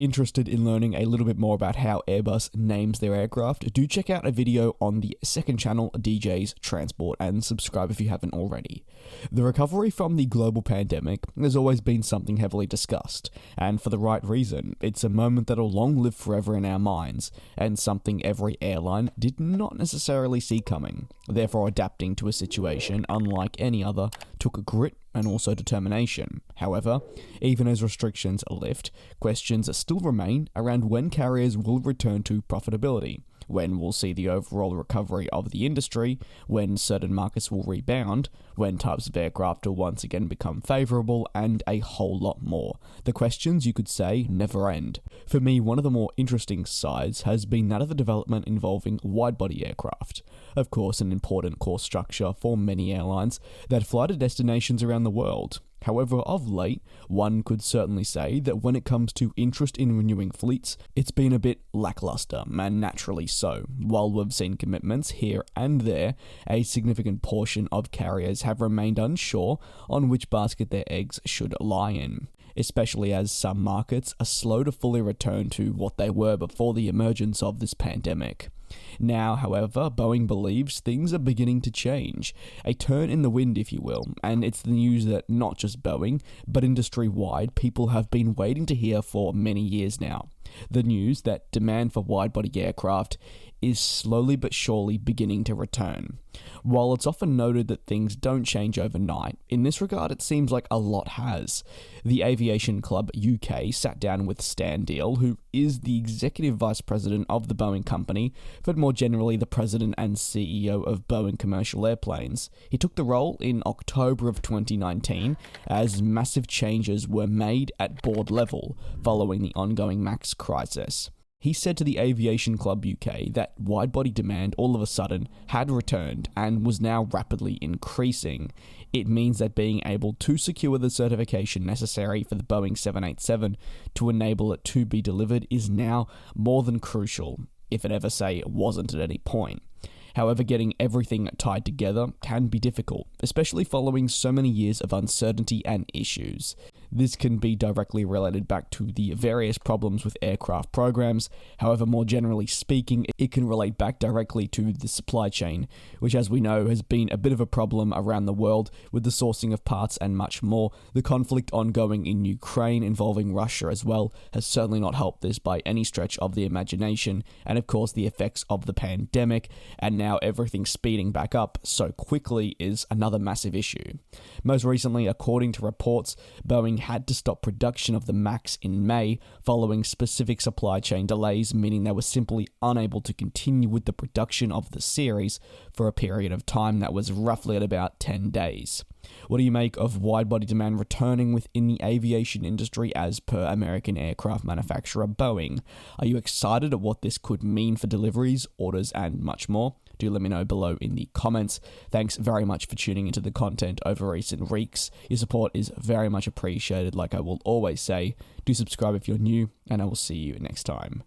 Interested in learning a little bit more about how Airbus names their aircraft, do check out a video on the second channel, DJ's Transport, and subscribe if you haven't already. The recovery from the global pandemic has always been something heavily discussed, and for the right reason. It's a moment that'll long live forever in our minds, and something every airline did not necessarily see coming. Therefore, adapting to a situation unlike any other took grit and also determination. However, even as restrictions lift, questions still remain around when carriers will return to profitability, when we'll see the overall recovery of the industry, when certain markets will rebound, when types of aircraft will once again become favourable, and a whole lot more. The questions, you could say, never end. For me, one of the more interesting sides has been that of the development involving widebody aircraft. Of course, an important core structure for many airlines that fly to destinations around the world. However, of late, one could certainly say that when it comes to interest in renewing fleets, it's been a bit lackluster, and naturally so. While we've seen commitments here and there, a significant portion of carriers have remained unsure on which basket their eggs should lie in, especially as some markets are slow to fully return to what they were before the emergence of this pandemic. Now, however, Boeing believes things are beginning to change, a turn in the wind if you will, and it's the news that not just Boeing, but industry-wide people have been waiting to hear for many years now. The news that demand for wide-body aircraft is slowly but surely beginning to return. While it's often noted that things don't change overnight, in this regard it seems like a lot has. The Aviation Club UK sat down with Stanley, who is the executive vice president of the Boeing company, but more generally the president and CEO of Boeing Commercial Airplanes. He took the role in October of 2019 as massive changes were made at board level following the ongoing MAX crisis. He said to the Aviation Club UK that wide-body demand all of a sudden had returned and was now rapidly increasing. It means that being able to secure the certification necessary for the Boeing 787 to enable it to be delivered is now more than crucial, if it ever say it wasn't at any point. However, getting everything tied together can be difficult, especially following so many years of uncertainty and issues. This can be directly related back to the various problems with aircraft programs. However, more generally speaking, it can relate back directly to the supply chain, which as we know has been a bit of a problem around the world with the sourcing of parts and much more. The conflict ongoing in Ukraine involving Russia as well has certainly not helped this by any stretch of the imagination, and of course the effects of the pandemic, and now everything speeding back up so quickly is another massive issue. Most recently, according to reports, Boeing had to stop production of the MAX in May following specific supply chain delays, meaning they were simply unable to continue with the production of the series for a period of time that was roughly at about 10 days. What do you make of wide-body demand returning within the aviation industry as per American aircraft manufacturer Boeing? Are you excited at what this could mean for deliveries, orders, and much more? Do let me know below in the comments. Thanks very much for tuning into the content over recent weeks. Your support is very much appreciated, like I will always say. Do subscribe if you're new, and I will see you next time.